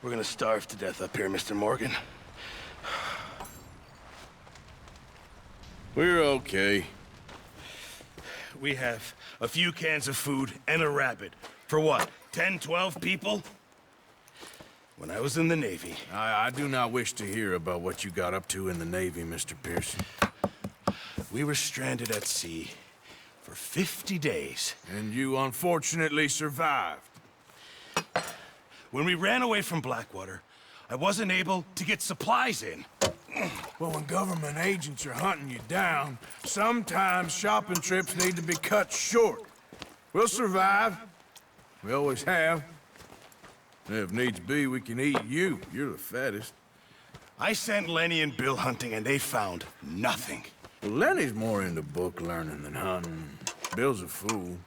We're gonna starve to death up here, Mr. Morgan. We're okay. We have a few cans of food and a rabbit. For what, 10, 12 people? When I was in the Navy... I do not wish to hear about what you got up to in the Navy, Mr. Pearson. We were stranded at sea for 50 days. And you unfortunately survived. When we ran away from Blackwater, I wasn't able to get supplies in. Well, when government agents are hunting you down, sometimes shopping trips need to be cut short. We'll survive. We always have. And if needs be, we can eat you. You're the fattest. I sent Lenny and Bill hunting, and they found nothing. Well, Lenny's more into book learning than hunting. Bill's a fool.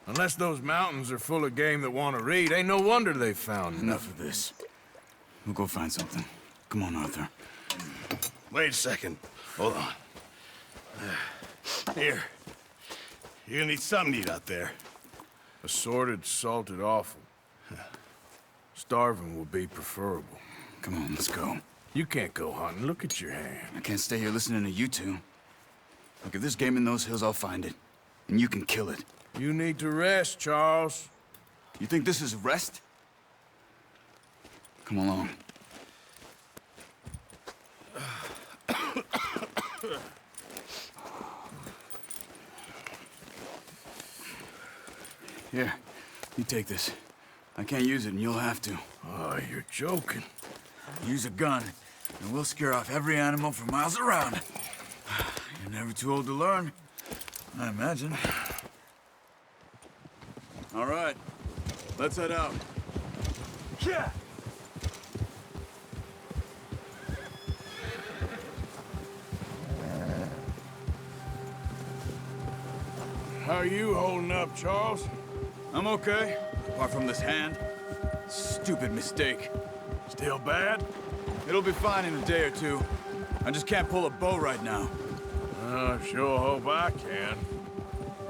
Unless those mountains are full of game that want to read, ain't no wonder they found Enough of this. We'll go find something. Come on, Arthur. Wait a second. Hold on. Here. You're gonna need something to eat out there. Assorted, salted offal. Starving would be preferable. Come on, let's go. You can't go hunting. Look at your hand. I can't stay here listening to you two. Look, if there's game in those hills, I'll find it. And you can kill it. You need to rest, Charles. You think this is rest? Come along. Here, you take this. I can't use it, and you'll have to. Oh, you're joking. Use a gun, and we'll scare off every animal for miles around. You're never too old to learn, I imagine. All right, let's head out. Yeah. How are you holding up, Charles? I'm okay, apart from this hand. Stupid mistake. Still bad? It'll be fine in a day or two. I just can't pull a bow right now. I sure hope I can.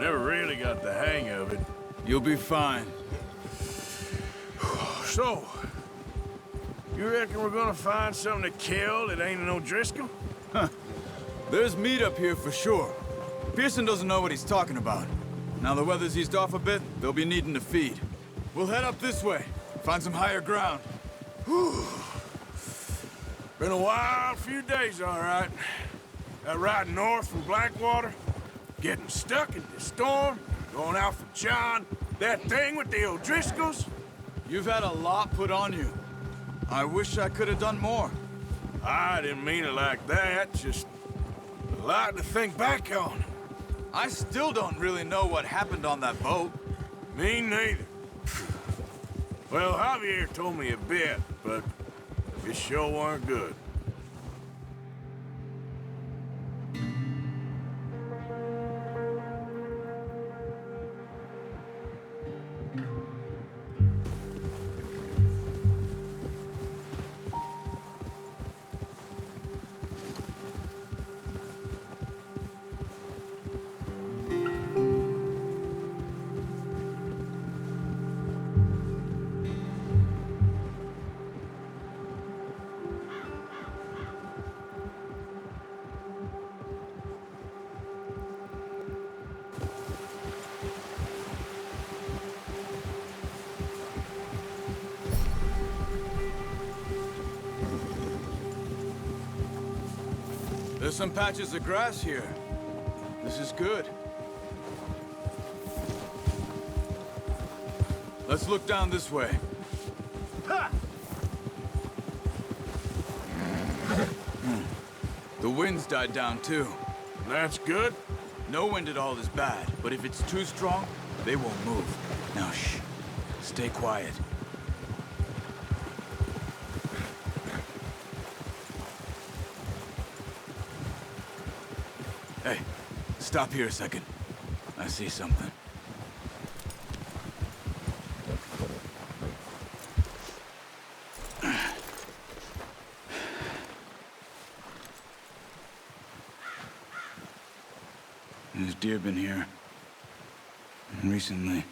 Never really got the hang of it. You'll be fine. So, you reckon we're gonna find something to kill that ain't an O'Driscoll? There's meat up here for sure. Pearson doesn't know what he's talking about. Now the weather's eased off a bit, they'll be needing to feed. We'll head up this way, find some higher ground. Whew. Been a wild few days, all right. That ride north from Blackwater, getting stuck in the storm, going out for John, that thing with the O'Driscolls. You've had a lot put on you. I wish I could have done more. I didn't mean it like that, just a lot to think back on. I still don't really know what happened on that boat. Me neither. Well, Javier told me a bit, but it sure weren't good. There's some patches of grass here. This is good. Let's look down this way. Ha! The wind's died down too. That's good. No wind at all is bad, but if it's too strong, they won't move. Now shh. Stay quiet. Hey, stop here a second. I see something. There's deer been here. Recently.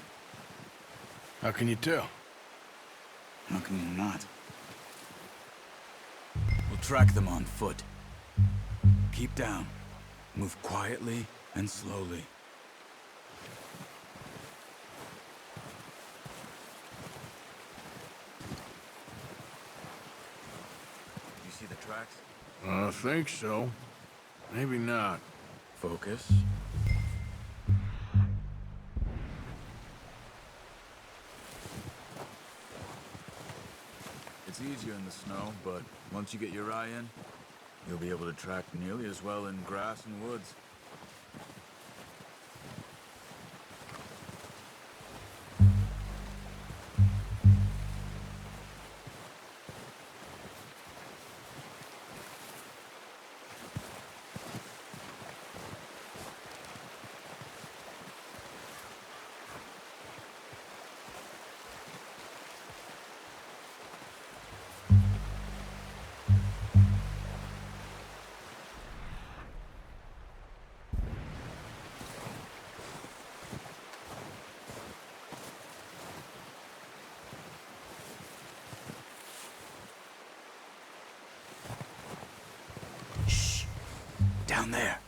How can you tell? How can you not? track them on foot. Keep down. Move quietly and slowly. You see the tracks? I think so. Maybe not. Focus. It's easier in the snow, but once you get your eye in, you'll be able to track nearly as well in grass and woods. Down there.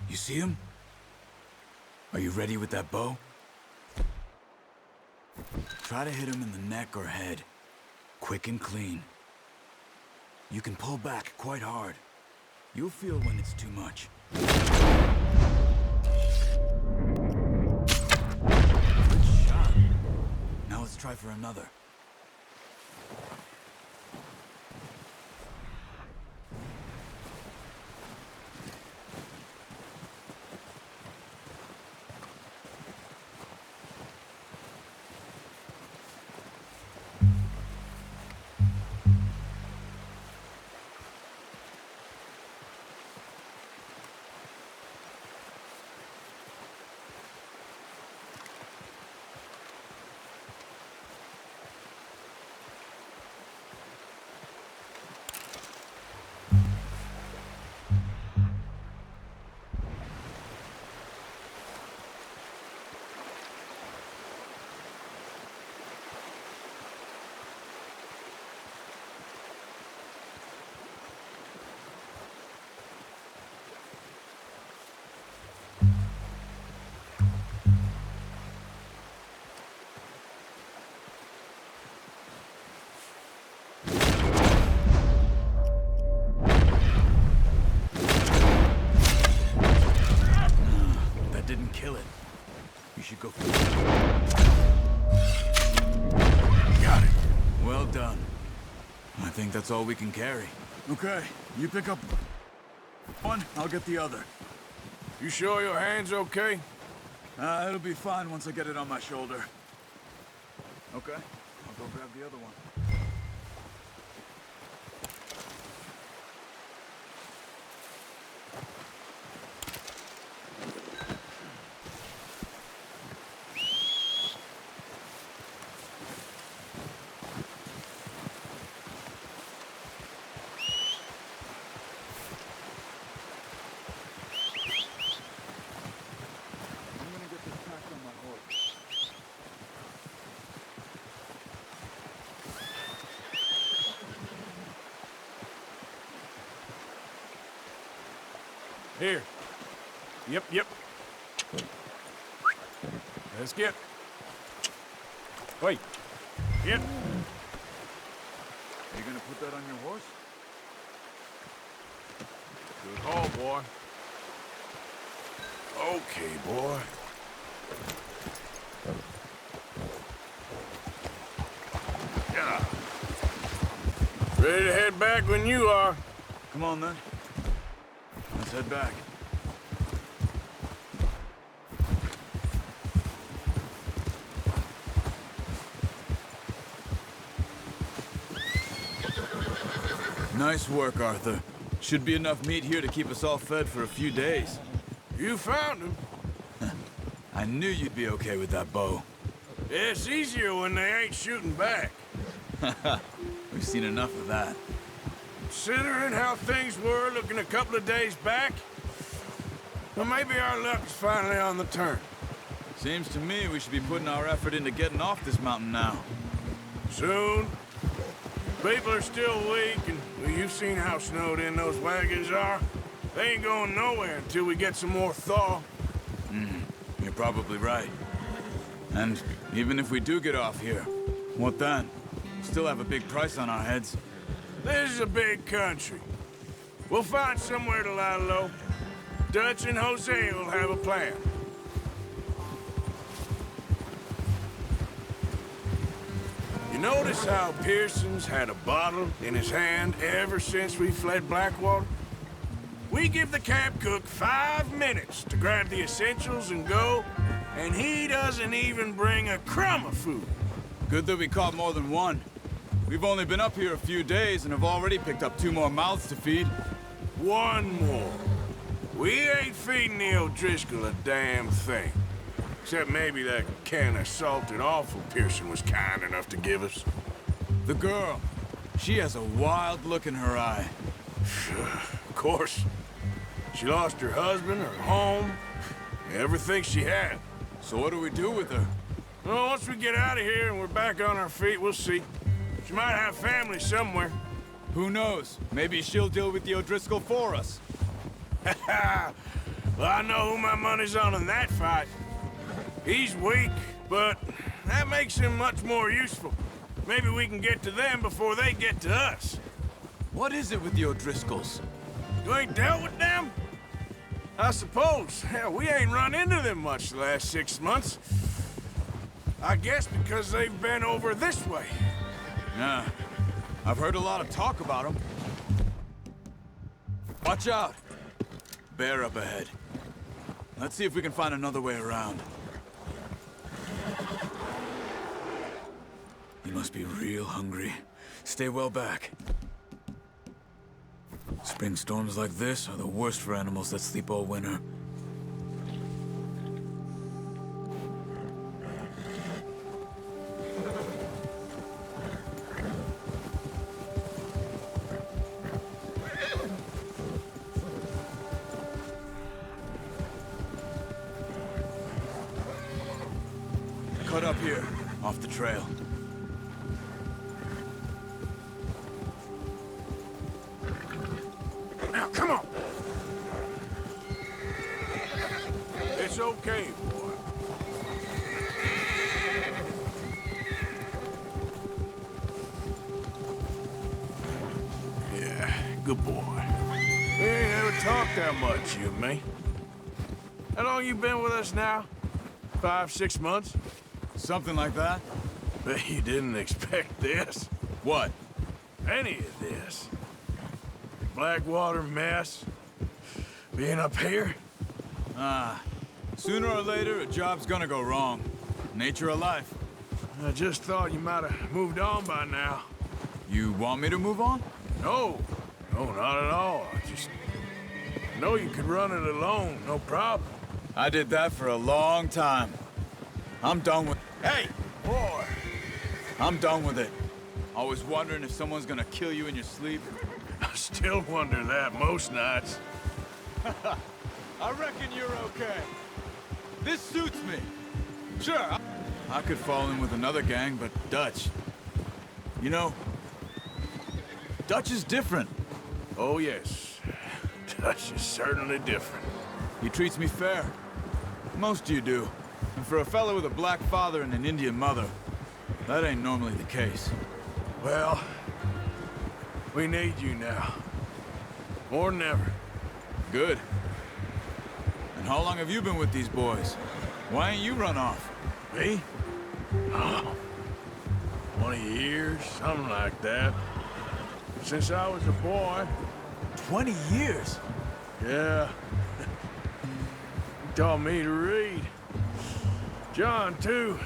You see him? Are you ready with that bow? Try to hit him in the neck or head. Quick and clean. You can pull back quite hard. You'll feel when it's too much. Good shot. Now let's try for another. Kill it. You should go for it. Got it. Well done. I think that's all we can carry. Okay, you pick up one, I'll get the other. You sure your hand's okay? It'll be fine once I get it on my shoulder. Okay, I'll go grab the other one. Here. Yep. Let's get. Wait. Get. Are you gonna put that on your horse? Good haul, boy. Okay, boy. Yeah. Ready to head back when you are. Come on, then. Let's head back. Nice work, Arthur. Should be enough meat here to keep us all fed for a few days. You found him. I knew you'd be okay with that bow. It's easier when they ain't shooting back. We've seen enough of that. Considering how things were looking a couple of days back, well, maybe our luck is finally on the turn. Seems to me we should be putting our effort into getting off this mountain now. Soon. People are still weak, and well, you've seen how snowed in those wagons are. They ain't going nowhere until we get some more thaw. You're probably right. And even if we do get off here, what then? We still have a big price on our heads. This is a big country. We'll find somewhere to lie low. Dutch and Jose will have a plan. You notice how Pearson's had a bottle in his hand ever since we fled Blackwater? We give the camp cook 5 minutes to grab the essentials and go, and he doesn't even bring a crumb of food. Good that we caught more than one. We've only been up here a few days and have already picked up 2 more mouths to feed. 1 more. We ain't feeding the O'Driscoll a damn thing. Except maybe that can of salted offal Pearson was kind enough to give us. The girl, she has a wild look in her eye. Of course. She lost her husband, her home, everything she had. So what do we do with her? Well, once we get out of here and we're back on our feet, we'll see. She might have family somewhere. Who knows? Maybe she'll deal with the O'Driscoll for us. Well, I know who my money's on in that fight. He's weak, but that makes him much more useful. Maybe we can get to them before they get to us. What is it with the O'Driscolls? You ain't dealt with them? I suppose. Hell, we ain't run into them much the last 6 months. I guess because they've been over this way. Yeah, I've heard a lot of talk about them. Watch out! Bear up ahead. Let's see if we can find another way around. You must be real hungry. Stay well back. Spring storms like this are the worst for animals that sleep all winter. Cut up here, off the trail. Now, come on! It's okay, boy. Yeah, good boy. We ain't ever talked that much, you and me. How long you been with us now? 5, 6 months? Something like that? Bet you didn't expect this. What? Any of this. Blackwater mess. Being up here. Sooner or later, a job's gonna go wrong. Nature of life. I just thought you might have moved on by now. You want me to move on? No. No, not at all. I just know you could run it alone, no problem. I did that for a long time. I'm done with... Hey, boy. I'm done with it. Always wondering if someone's gonna kill you in your sleep. I still wonder that most nights. I reckon you're okay. This suits me. Sure, I could fall in with another gang, but Dutch... You know, Dutch is different. Oh, yes. Dutch is certainly different. He treats me fair. Most you do. And for a fellow with a black father and an Indian mother, that ain't normally the case. Well, we need you now. More than ever. Good. And how long have you been with these boys? Why ain't you run off? Me? Oh, 20 years, something like that. Since I was a boy. 20 years? Yeah. He taught me to read. John, too.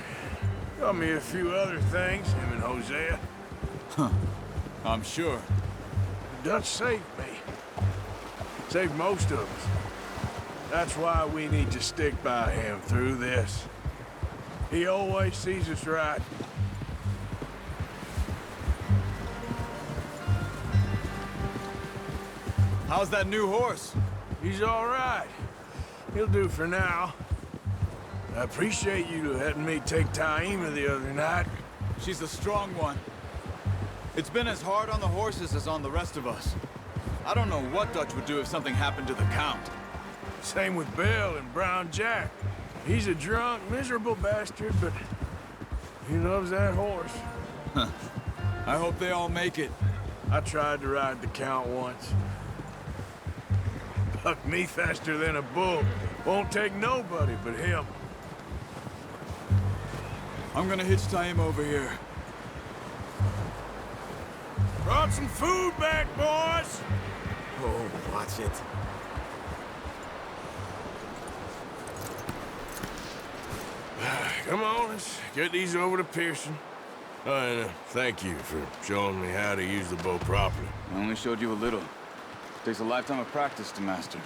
Taught me a few other things, him and Hosea. I'm sure. Dutch saved me. Saved most of us. That's why we need to stick by him through this. He always sees us right. How's that new horse? He's all right. He'll do for now. I appreciate you letting me take Taima the other night. She's a strong one. It's been as hard on the horses as on the rest of us. I don't know what Dutch would do if something happened to the Count. Same with Bill and Brown Jack. He's a drunk, miserable bastard, but he loves that horse. I hope they all make it. I tried to ride the Count once. Bucked me faster than a bull. Won't take nobody but him. I'm gonna hitch tie him over here. Brought some food back, boys! Oh, watch it. Come on, let's get these over to Pearson. Oh, and thank you for showing me how to use the bow properly. I only showed you a little. Takes a lifetime of practice to master.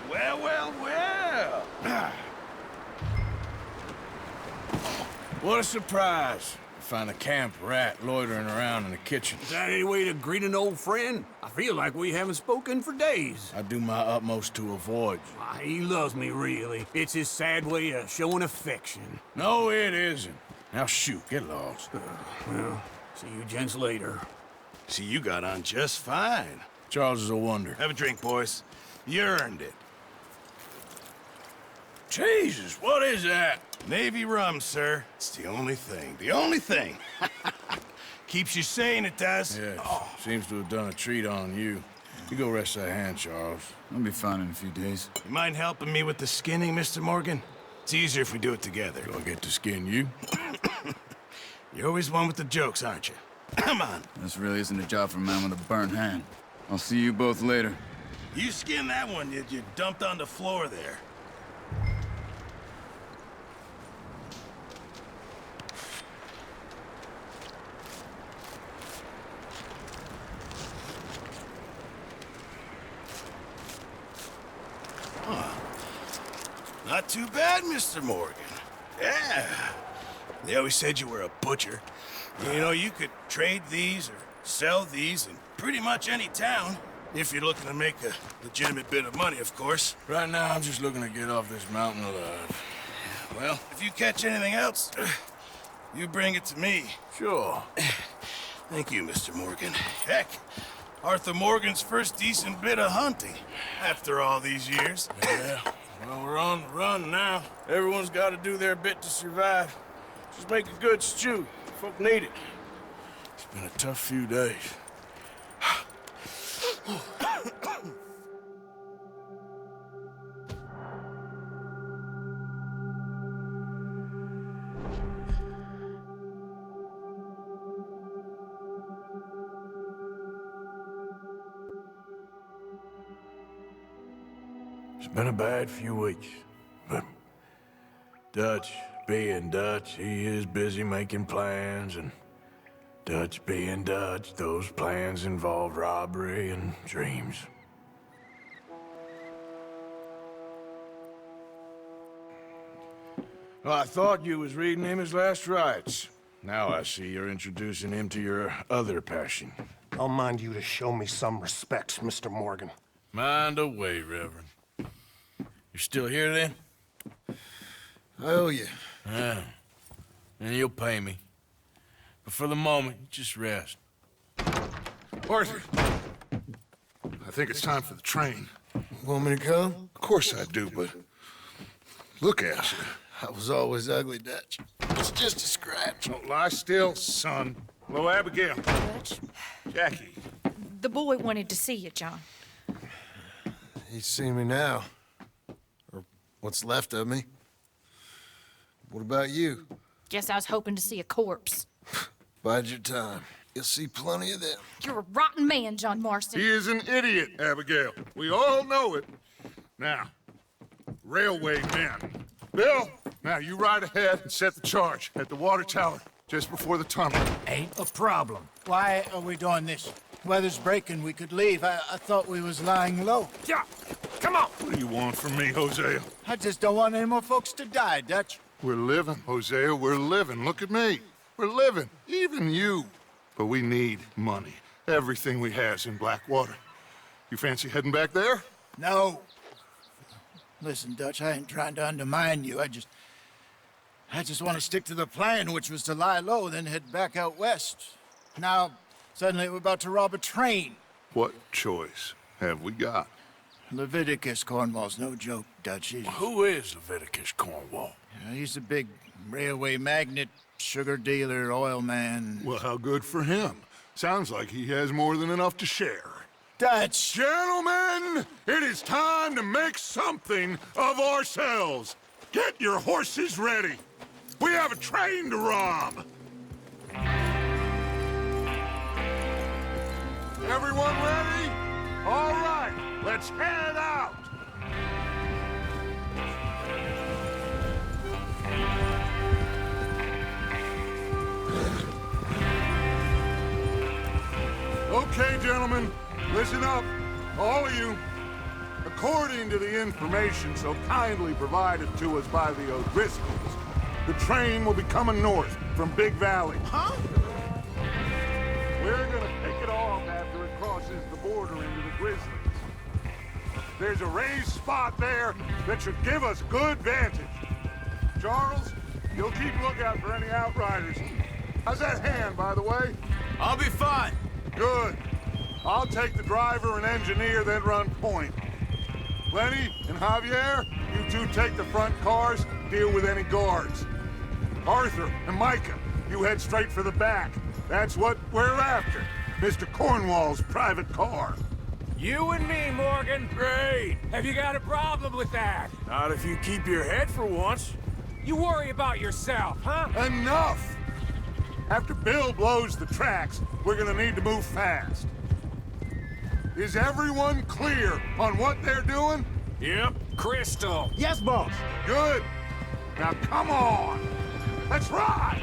Well, well, well. What a surprise. Find a camp rat loitering around in the kitchen. Is that any way to greet an old friend? I feel like we haven't spoken for days. I do my utmost to avoid you. Ah, he loves me, really. It's his sad way of showing affection. No, it isn't. Now shoot, get lost. Well, see you gents later. See, you got on just fine. Charles is a wonder. Have a drink, boys. You earned it. Jesus, what is that? Navy rum, sir. It's the only thing. The only thing. Keeps you sane, it does. Yes, seems to have done a treat on you. You go rest that hand, Charles. I'll be fine in a few days. You mind helping me with the skinning, Mr. Morgan? It's easier if we do it together. Do I get to skin you? You're always one with the jokes, aren't you? Come on. This really isn't a job for a man with a burnt hand. I'll see you both later. You skinned that one you dumped on the floor there. Not too bad, Mr. Morgan. Yeah. They always said you were a butcher. You know, you could trade these or sell these in pretty much any town. If you're looking to make a legitimate bit of money, of course. Right now, I'm just looking to get off this mountain alive. Well, if you catch anything else, you bring it to me. Sure. Thank you, Mr. Morgan. Heck, Arthur Morgan's first decent bit of hunting after all these years. Yeah. Well, we're on the run now. Everyone's got to do their bit to survive. Just make a good stew. Folk need it. It's been a tough few days. It's been a bad few weeks, but Dutch being Dutch, he is busy making plans, and Dutch being Dutch, those plans involve robbery and dreams. Well, I thought you was reading him his last rites. Now I see you're introducing him to your other passion. I'll mind you to show me some respect, Mr. Morgan. Mind away, Reverend. You're still here, then? I owe you. Yeah. And you'll pay me. But for the moment, just rest. Arthur, I think it's time for the train. Want me to come? Of course I do, but look at you. I was always ugly, Dutch. It's just a scratch. Don't lie still, son. Hello, Abigail. Dutch, Jackie. the boy wanted to see you, John. He's seen me now. Or what's left of me. What about you? Guess I was hoping to see a corpse. Bide your time. You'll see plenty of them. You're a rotten man, John Marston. He is an idiot, Abigail. We all know it. Now, railway men. Bill, now you ride ahead and set the charge at the water tower just before the tunnel. Ain't a problem. Why are we doing this? Weather's breaking, we could leave. I thought we was lying low. Yeah, come on. What do you want from me, Hosea? I just don't want any more folks to die, Dutch. We're living, Hosea, we're living. Look at me. We're living, even you. But we need money. Everything we has in Blackwater. You fancy heading back there? No. Listen, Dutch, I ain't trying to undermine you. I just want to stick to the plan, which was to lie low, then head back out west. Now, suddenly we're about to rob a train. What choice have we got? Leviticus Cornwall's no joke, Dutch. Who is Leviticus Cornwall? He's a big railway magnate, sugar dealer, oil man. Well, how good for him. Sounds like he has more than enough to share. Dutch! Gentlemen, it is time to make something of ourselves. Get your horses ready. We have a train to rob. Everyone ready? All right, let's head out. Okay, gentlemen, listen up, all of you. According to the information so kindly provided to us by the O'Driscolls, the train will be coming north from Big Valley. Huh? We're gonna pick it off after it crosses the border into the Grizzlies. There's a raised spot there that should give us good vantage. Charles, you'll keep lookout for any outriders. How's that hand, by the way? I'll be fine. Good. I'll take the driver and engineer, then run point. Lenny and Javier, you two take the front cars, deal with any guards. Arthur and Micah, you head straight for the back. That's what we're after. Mr. Cornwall's private car. You and me, Morgan. Great. Have you got a problem with that? Not if you keep your head for once. You worry about yourself, huh? Enough! After Bill blows the tracks, we're gonna need to move fast. Is everyone clear on what they're doing? Yep. Crystal. Yes, boss. Good. Now come on. Let's ride!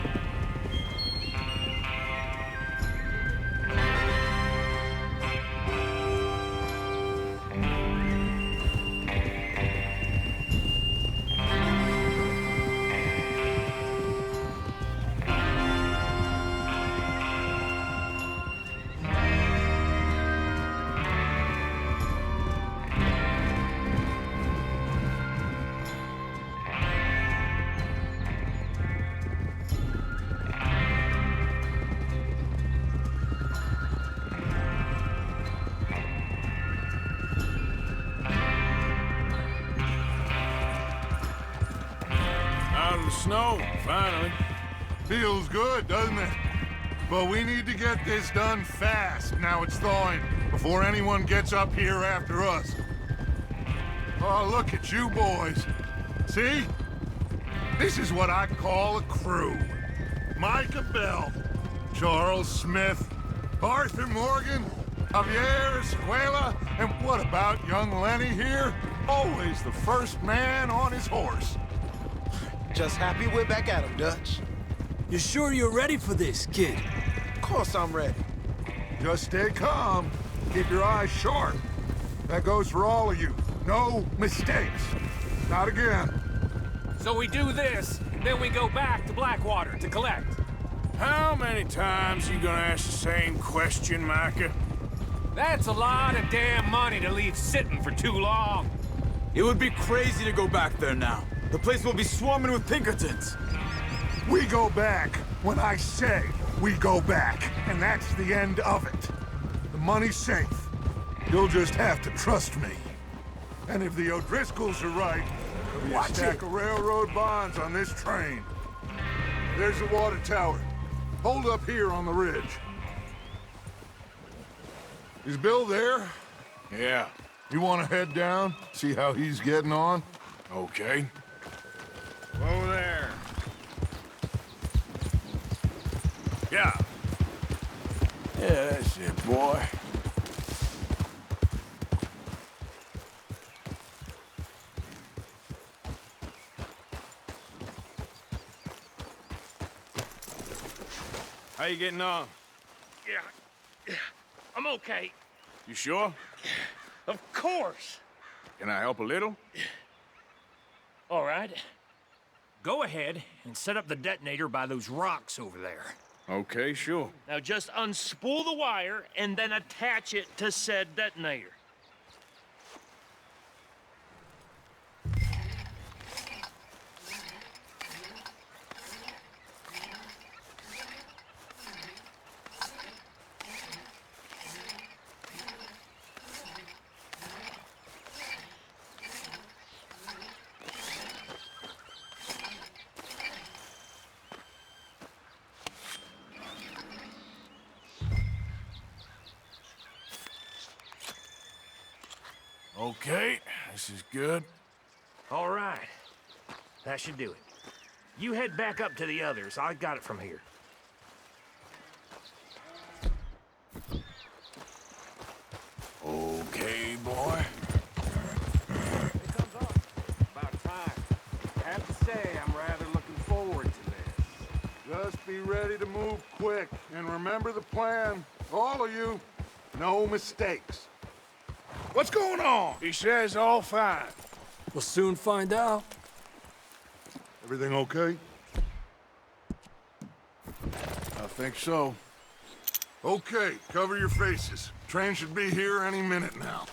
Out of the snow, finally. Feels good, doesn't it? But we need to get this done fast, now it's thawing, before anyone gets up here after us. Oh, look at you boys. See? This is what I call a crew. Micah Bell, Charles Smith, Arthur Morgan, Javier Escuela, and what about young Lenny here? Always the first man on his horse. Just happy we're back at him, Dutch. You sure you're ready for this, kid? Of course I'm ready. Just stay calm. Keep your eyes sharp. That goes for all of you. No mistakes. Not again. So we do this, then we go back to Blackwater to collect. How many times you gonna ask the same question, Micah? That's a lot of damn money to leave sitting for too long. It would be crazy to go back there now. The place will be swarming with Pinkertons. We go back when I say we go back, and that's the end of it. The money's safe. You'll just have to trust me. And if the O'Driscolls are right, there'll be a stack of railroad bonds on this train. There's the water tower. Hold up here on the ridge. Is Bill there? Yeah. You want to head down, see how he's getting on? Okay. Whoa there. Yeah. Yeah, that's it, boy. How you getting on? Yeah, I'm okay. You sure? Of course. Can I help a little? All right. Go ahead and set up the detonator by those rocks over there. Okay, sure. Now just unspool the wire and then attach it to said detonator. Okay, this is good. All right. That should do it. You head back up to the others. I got it from here. Okay, boy. About time. I have to say, I'm rather looking forward to this. Just be ready to move quick, and remember the plan. All of you, no mistakes. What's going on? He says all fine. We'll soon find out. Everything okay? I think so. Okay, cover your faces. Train should be here any minute now.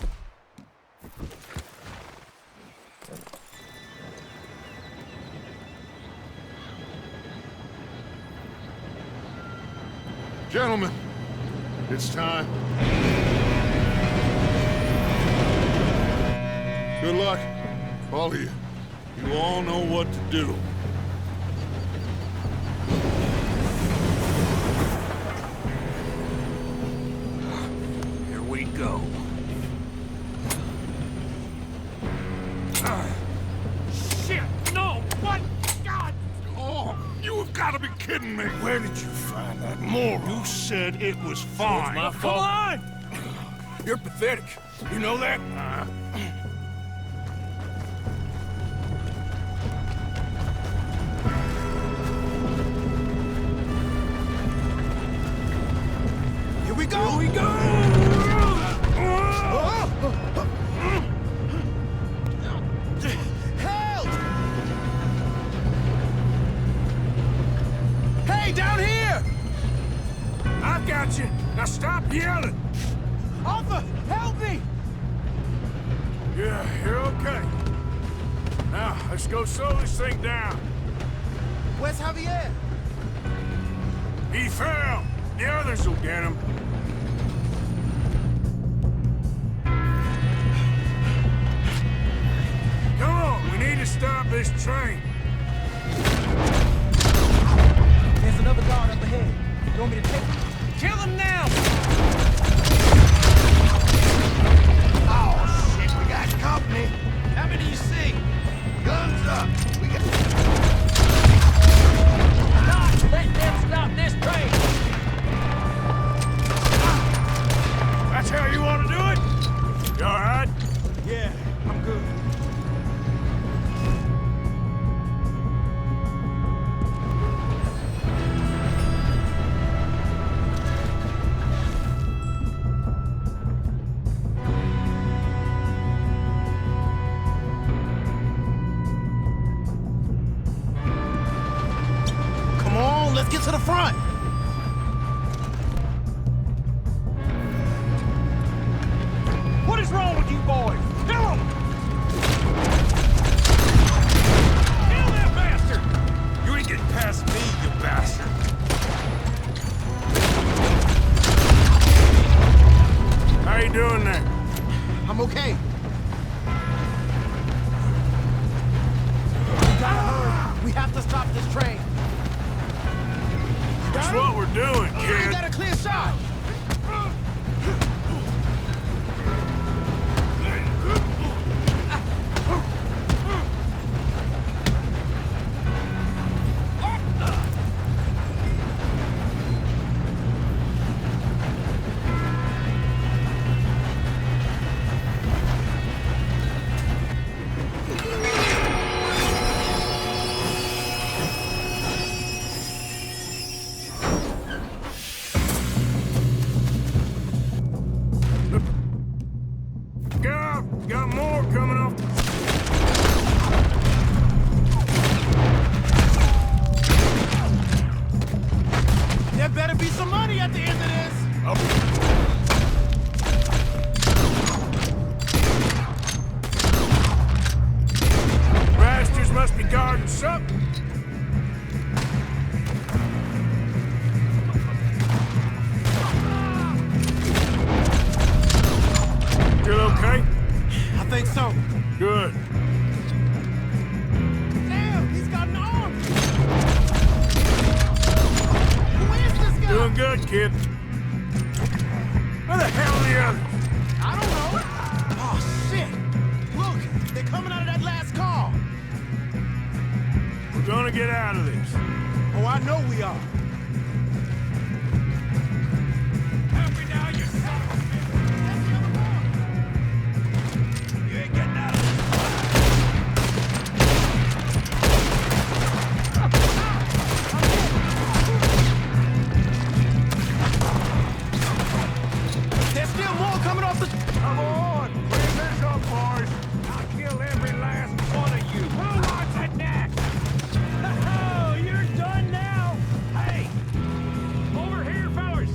Gentlemen, it's time. Good luck, all of you. You all know what to do. Here we go. Shit! No! What? God! Oh, you have got to be kidding me. Where did you find that moron? You said it was fine. My fault. Come on! You're pathetic. You know that? Here we go! Here we go! Help! Hey, down here! I've got you. Now stop yelling. Arthur, help me! Yeah, you're okay. Now, let's go slow this thing down. Where's Javier? He fell. The others will get him. Come on, we need to stop this train. There's another guard up ahead. You want me to take him? Kill him now! Oh, shit, we got company. How many you see? Guns up. We got... Not let them stop this train! That's how you want to do it? You all right? Yeah, I'm good. Come on, let's get to the front. What is wrong with you boys? Kill him! Kill that bastard! You ain't getting past me, you bastard. How you doing there? I'm okay. We gotta hurry. We have to stop this train. That's what we're doing, We kid. got a clear shot. Got more coming off. There better be some money at the end of this. Bastards must be guarding something. Still okay? I think so. Good. Damn, he's got an arm. Who is this guy? Doing good, kid. Where the hell are the others? I don't know. Oh, shit. get out of this. Oh, I know we are. Help me now, you son of a bitch! That's the other boy! You ain't getting out of this! There's still more coming off the... Come on! Clean this up, boys! I'll kill every last one of you! Who wants it next? Oh, you're done now? Hey! Over here, fellas!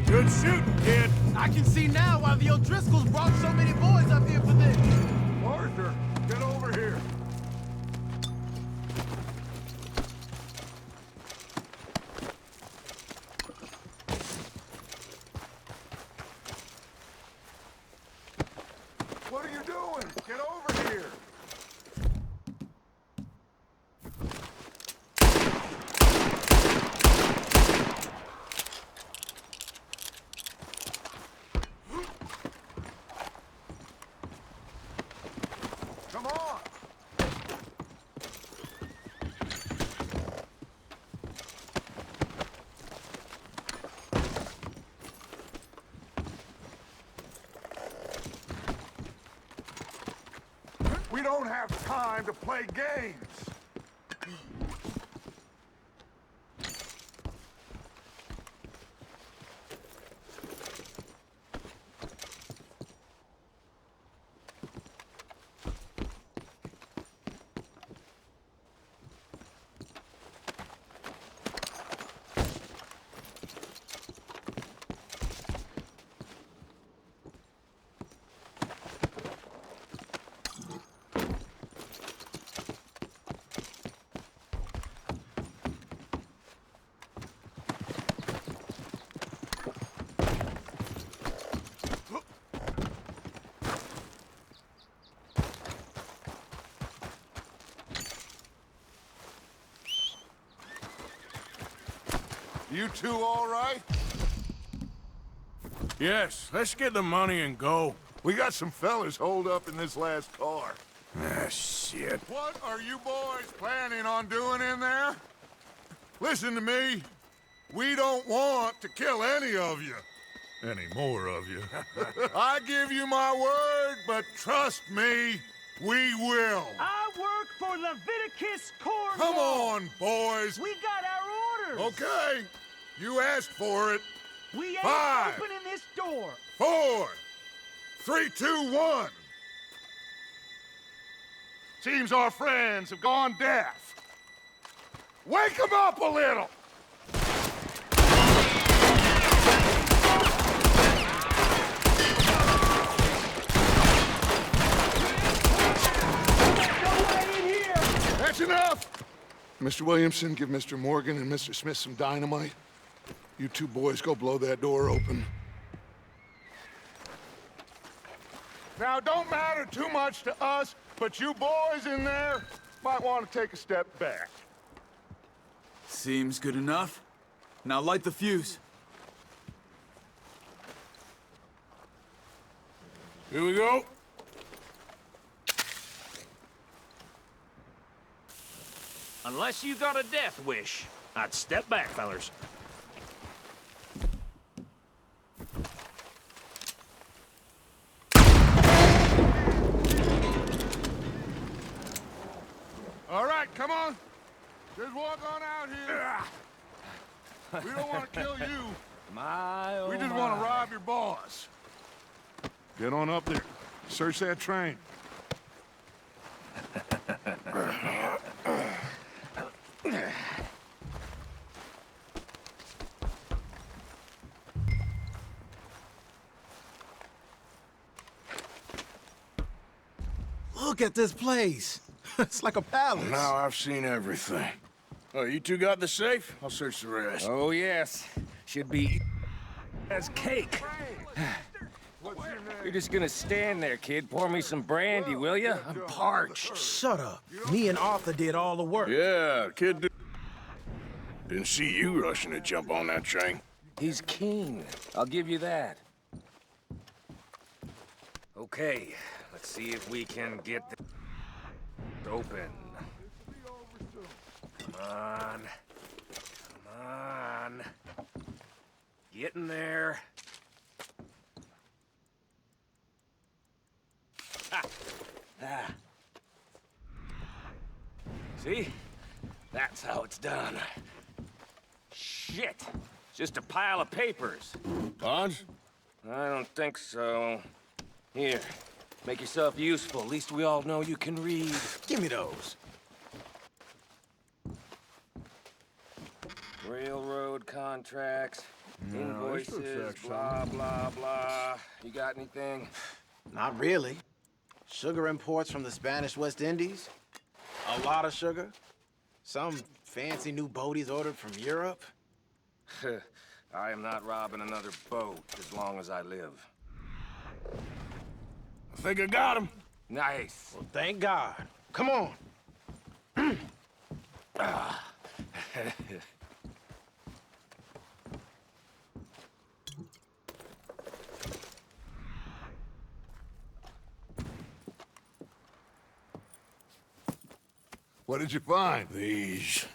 Good shooting, kid. I can see now why the O'Driscolls brought so many boys up here for this. Arthur, get over here. What are you doing? Get over here. Come on. We don't have time to play games. You two all right? Yes, let's get the money and go. We got some fellas holed up in this last car. Ah, shit. What are you boys planning on doing in there? Listen to me. We don't want to kill any of you. Any more of you. I give you my word, but trust me, we will. I work for Leviticus Cornwall! Come on, boys. We got our orders! Okay, you asked for it. We ain't 5, opening this door! 4, 3, 2, 1. Seems our friends have gone deaf. Wake them up a little! That's enough! Mr. Williamson, give Mr. Morgan and Mr. Smith some dynamite. You two boys go blow that door open. Now, don't matter too much to us, but you boys in there might want to take a step back. Seems good enough. Now light the fuse. Here we go. Unless you got a death wish, I'd step back, fellers. All right, come on. Just walk on out here. We don't want to kill you. We just want to rob your boss. Get on up there. Search that train. Look at this place. It's like a palace. Now I've seen everything. Oh, you two got the safe? I'll search the rest. Oh, yes. Should be as cake. You're just gonna stand there, kid. Pour me some brandy, will you? I'm parched. Shut up. Me and Arthur did all the work. Yeah, kid didn't see you rushing to jump on that train. He's keen. I'll give you that. Okay, let's see if we can get this open. Come on. Come on. Getting there. Ha! Ah. See? That's how it's done. Shit! Just a pile of papers. Bonds? I don't think so. Here, make yourself useful. At least we all know you can read. Give me those. Railroad contracts, this looks invoices, like blah, blah, blah. You got anything? Not really. Sugar imports from the Spanish West Indies. A lot of sugar. Some fancy new boat he's ordered from Europe. I am not robbing another boat as long as I live. I think I got him. Nice. Well, thank God. Come on. What did you find? These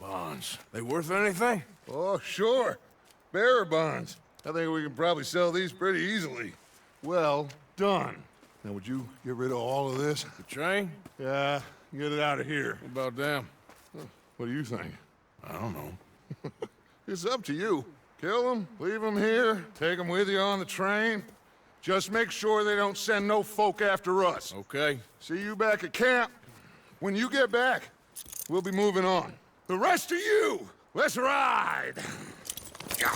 bonds. They worth anything? Oh, sure. Bearer bonds. I think we can probably sell these pretty easily. Well done. Now, would you get rid of all of this? The train? Yeah, get it out of here. What about them? What do you think? I don't know. It's up to you. Kill them, leave them here, take them with you on the train. Just make sure they don't send no folk after us. Okay. See you back at camp. When you get back, we'll be moving on. The rest of you, let's ride! Yeah.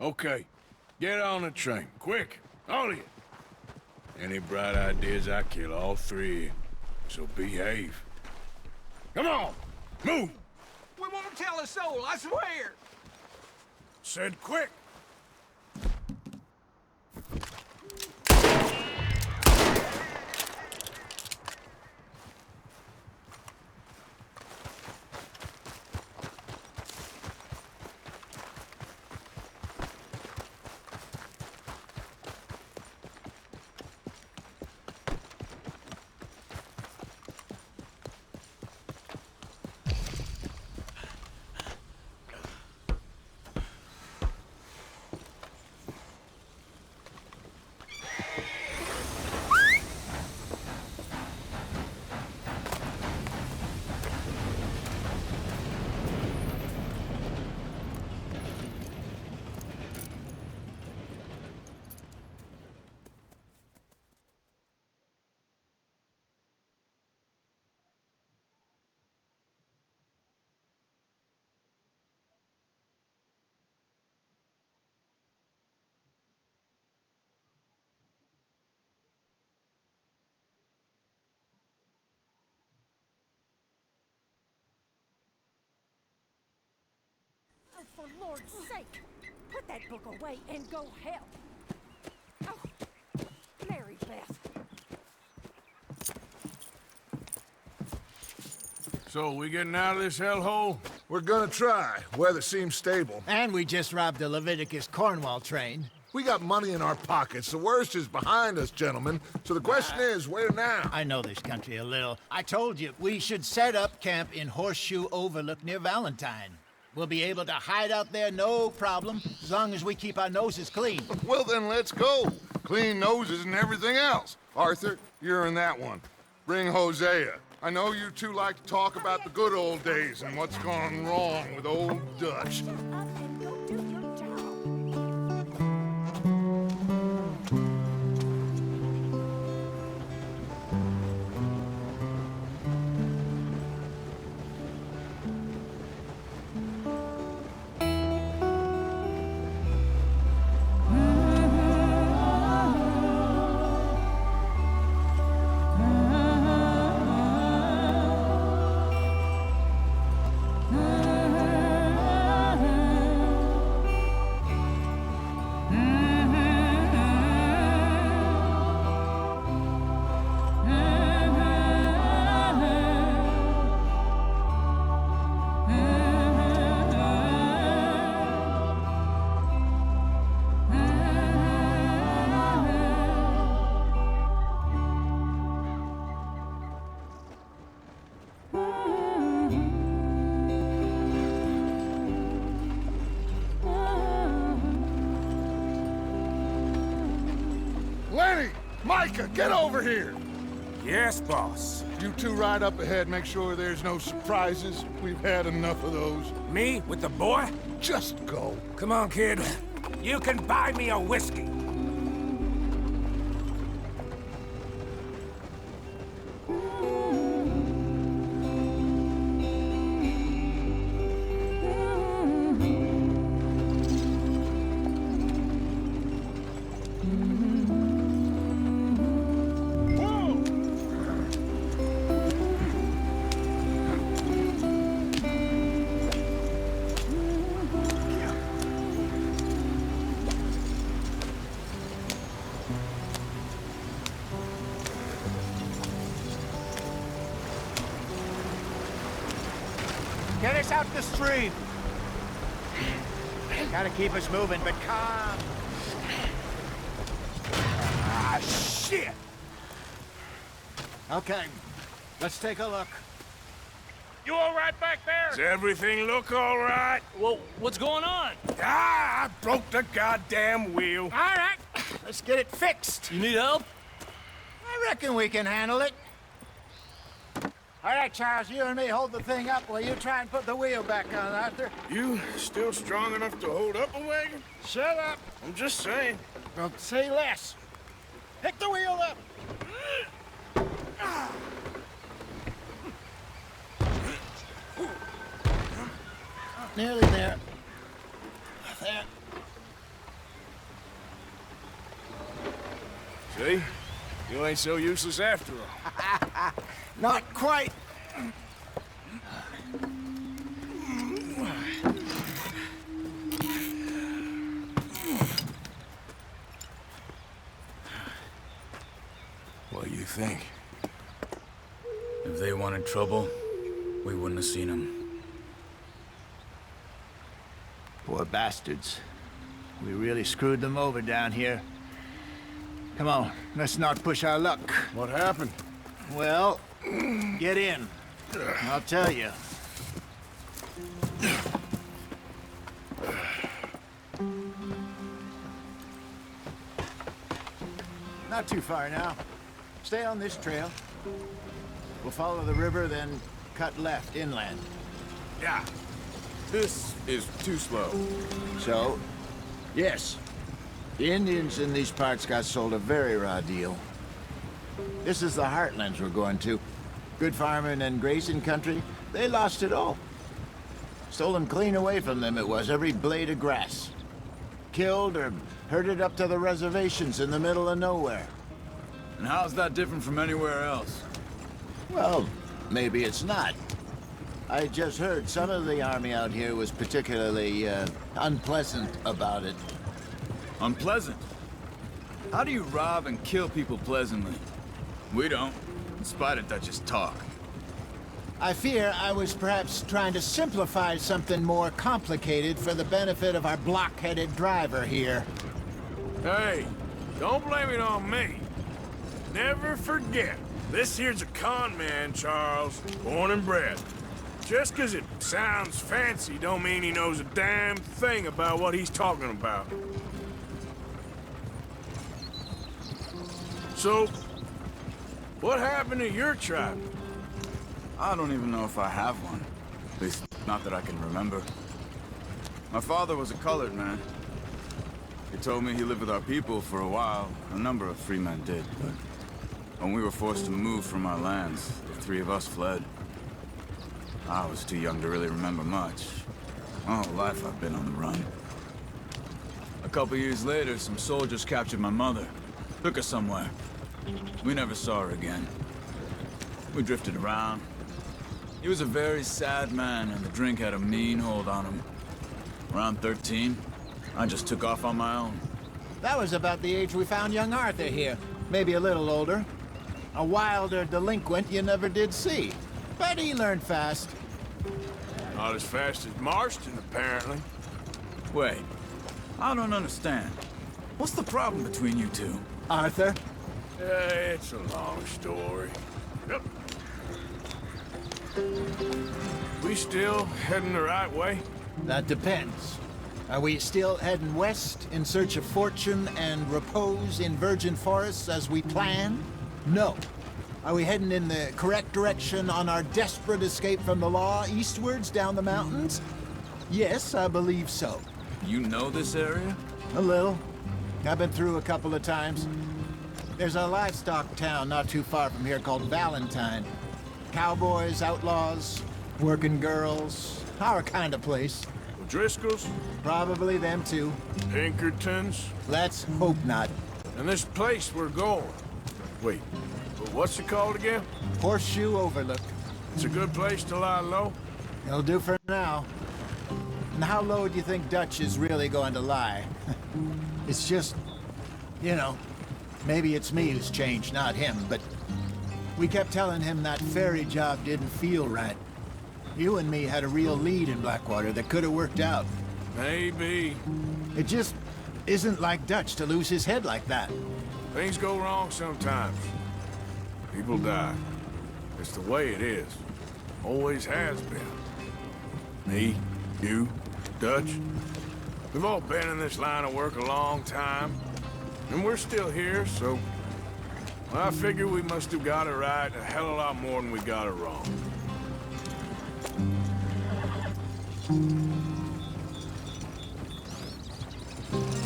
Okay. Get on the train. Quick. All of you. Any bright ideas, I kill all three. So behave. Come on! Move! We won't tell a soul, I swear! Said quick! Oh, for Lord's sake, put that book away and go help. Oh, Mary Beth. So, we getting out of this hellhole? We're gonna try. Weather seems stable. And we just robbed the Leviticus Cornwall train. We got money in our pockets. The worst is behind us, gentlemen. So the question is, where now? I know this country a little. I told you, we should set up camp in Horseshoe Overlook near Valentine. We'll be able to hide out there, no problem, as long as we keep our noses clean. Well, then let's go. Clean noses and everything else. Arthur, you're in that one. Bring Hosea. I know you two like to talk about the good old days and what's gone wrong with old Dutch. Shut up and go do your job. Micah, get over here! Yes, boss. You two ride up ahead, make sure there's no surprises. We've had enough of those. Me with the boy? Just go. Come on, kid. You can buy me a whiskey. Get us out the stream. Gotta keep us moving, but calm. Ah, shit! Okay, let's take a look. You all right back there? Does everything look all right? Well, what's going on? Ah, I broke the goddamn wheel. All right, let's get it fixed. You need help? I reckon we can handle it. All right, Charles, you and me hold the thing up while you try and put the wheel back on, Arthur. You still strong enough to hold up a wagon? Shut up. I'm just saying. Well, say less. Pick the wheel up. Nearly there. There. See? You ain't so useless after all. Not quite. What do you think? If they wanted trouble, we wouldn't have seen them. Poor bastards. We really screwed them over down here. Come on, let's not push our luck. What happened? Well, get in. I'll tell you. Not too far now. Stay on this trail. We'll follow the river, then cut left inland. Yeah. This is too slow. So, yes, the Indians in these parts got sold a very raw deal. This is the heartlands we're going to. Good farming and grazing country, they lost it all. Stolen clean away from them it was, every blade of grass. Killed or herded up to the reservations in the middle of nowhere. And how's that different from anywhere else? Well, maybe it's not. I just heard some of the army out here was particularly, unpleasant about it. Unpleasant? How do you rob and kill people pleasantly? We don't, in spite of Dutch's talk. I fear I was perhaps trying to simplify something more complicated for the benefit of our block-headed driver here. Hey, don't blame it on me. Never forget, this here's a con man, Charles, born and bred. Just 'cause it sounds fancy don't mean he knows a damn thing about what he's talking about. So, what happened to your tribe? I don't even know if I have one. At least, not that I can remember. My father was a colored man. He told me he lived with our people for a while. A number of free men did, but when we were forced to move from our lands, the three of us fled. I was too young to really remember much. My whole life I've been on the run. A couple years later, some soldiers captured my mother. Took her somewhere. We never saw her again. We drifted around. He was a very sad man, and the drink had a mean hold on him. Around 13, I just took off on my own. That was about the age we found young Arthur here. Maybe a little older. A wilder delinquent you never did see. But he learned fast. Not as fast as Marston, apparently. Wait, I don't understand. What's the problem between you two? Arthur? It's a long story. Yep. We still heading the right way? That depends. Are we still heading west in search of fortune and repose in virgin forests as we planned? No. Are we heading in the correct direction on our desperate escape from the law eastwards down the mountains? Yes, I believe so. You know this area? A little. I've been through a couple of times. There's a livestock town not too far from here called Valentine. Cowboys, outlaws, working girls, our kind of place. Driscoll's? Probably them too. Pinkertons? Let's hope not. And this place we're going. Wait, but what's it called again? Horseshoe Overlook. It's a good place to lie low? It'll do for now. And how low do you think Dutch is really going to lie? It's just, you know, maybe it's me who's changed, not him, but we kept telling him that ferry job didn't feel right. You and me had a real lead in Blackwater that could have worked out. Maybe. It just isn't like Dutch to lose his head like that. Things go wrong sometimes. People die. It's the way it is. Always has been. Me, you, Dutch. We've all been in this line of work a long time. And we're still here, so... well, I figure we must have got it right a hell of a lot more than we got it wrong.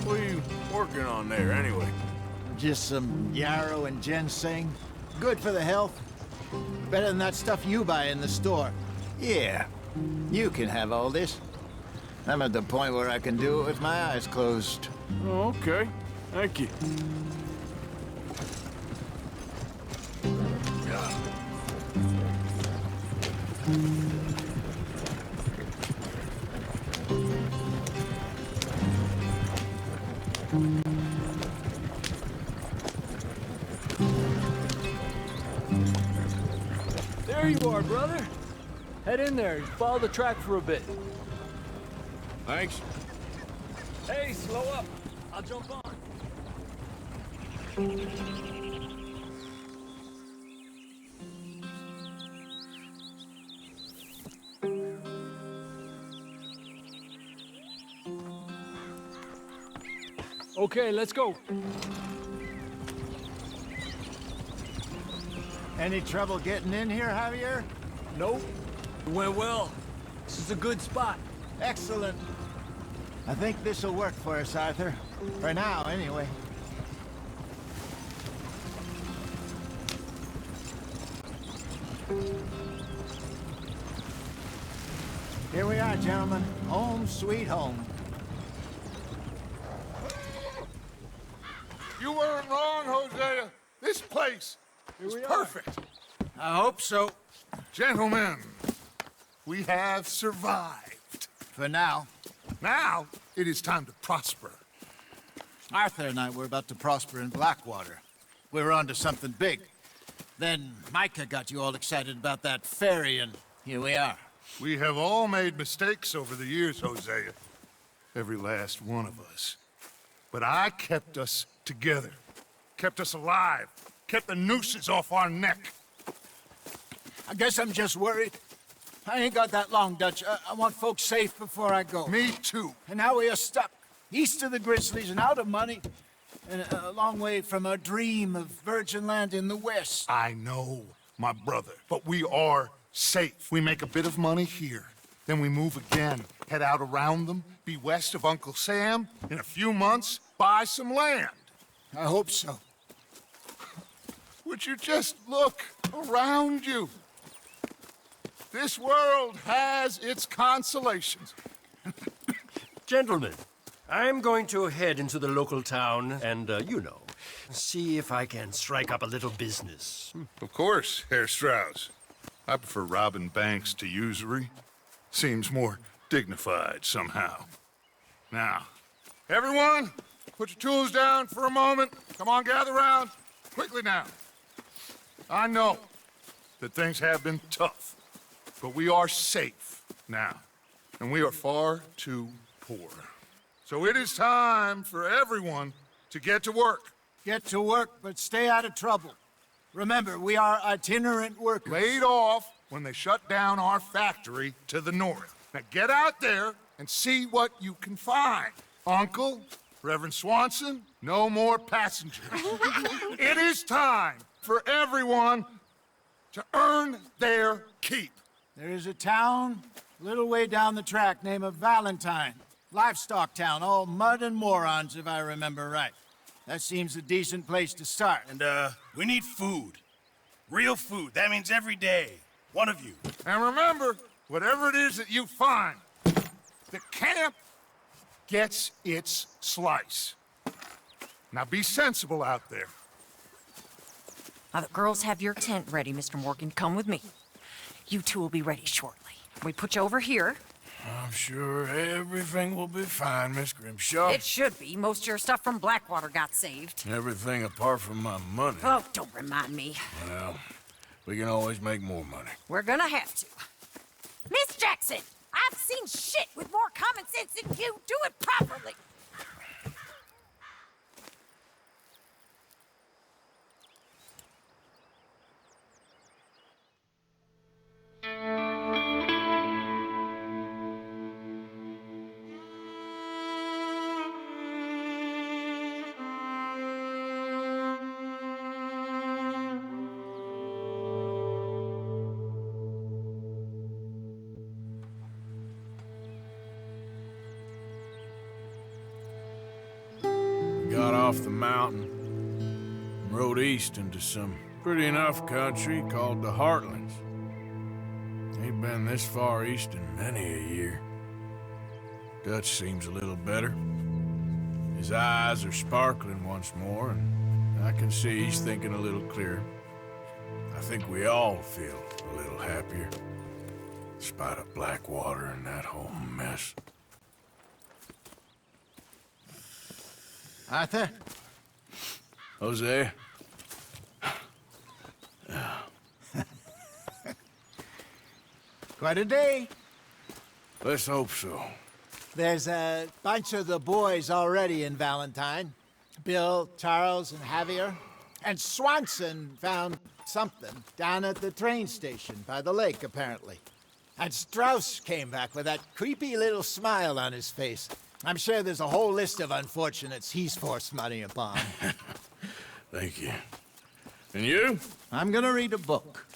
What are you working on there, anyway? Just some yarrow and ginseng. Good for the health. Better than that stuff you buy in the store. Yeah, you can have all this. I'm at the point where I can do it with my eyes closed. Oh, okay. Thank you. There you are, brother. Head in there and follow the track for a bit. Thanks. Hey, slow up. I'll jump on. Okay, let's go. Any trouble getting in here, Javier? Nope. It went well. This is a good spot. Excellent. I think this'll work for us, Arthur. For now, anyway. Here we are, gentlemen. Home sweet home. You weren't wrong, Hosea. This place is perfect. I hope so. Gentlemen, we have survived. For now. Now, it is time to prosper. Arthur and I were about to prosper in Blackwater. We were onto something big. Then Micah got you all excited about that ferry, and here we are. We have all made mistakes over the years, Hosea. Every last one of us. But I kept us together. Kept us alive. Kept the nooses off our neck. I guess I'm just worried. I ain't got that long, Dutch. I want folks safe before I go. Me too. And now we are stuck, east of the Grizzlies and out of money, and a long way from our dream of virgin land in the west. I know, my brother, but we are safe. We make a bit of money here, then we move again, head out around them, be west of Uncle Sam, in a few months, buy some land. I hope so. Would you just look around you? This world has its consolations. Gentlemen, I'm going to head into the local town and, you know, see if I can strike up a little business. Of course, Herr Strauss. I prefer robbing banks to usury. Seems more dignified somehow. Now, everyone, put your tools down for a moment. Come on, gather round. Quickly now. I know that things have been tough, but we are safe now, and we are far too poor. So it is time for everyone to get to work. Get to work, but stay out of trouble. Remember, we are itinerant workers. Laid off when they shut down our factory to the north. Now get out there and see what you can find. Uncle, Reverend Swanson, no more passengers. It is time for everyone to earn their keep. There is a town a little way down the track named Valentine. Livestock town, all mud and morons, if I remember right. That seems a decent place to start. And, we need food. Real food. That means every day. One of you. And remember, whatever it is that you find, the camp gets its slice. Now be sensible out there. Now, the girls have your tent ready, Mr. Morgan. Come with me. You two will be ready shortly. We put you over here. I'm sure everything will be fine, Miss Grimshaw. It should be. Most of your stuff from Blackwater got saved. Everything apart from my money. Oh, don't remind me. Well, we can always make more money. We're gonna have to. Miss Jackson, I've seen shit with more common sense than you. Do it properly. Got off the mountain and rode east into some pretty enough country called the Heartlands. Ain't been this far east in many a year. Dutch seems a little better. His eyes are sparkling once more, and I can see he's thinking a little clearer. I think we all feel a little happier, in spite of Blackwater and that whole mess. Arthur? Jose? Quite a day. Let's hope so. There's a bunch of the boys already in Valentine. Bill, Charles, and Javier. And Swanson found something down at the train station by the lake, apparently. And Strauss came back with that creepy little smile on his face. I'm sure there's a whole list of unfortunates he's forced money upon. Thank you. And you? I'm gonna read a book.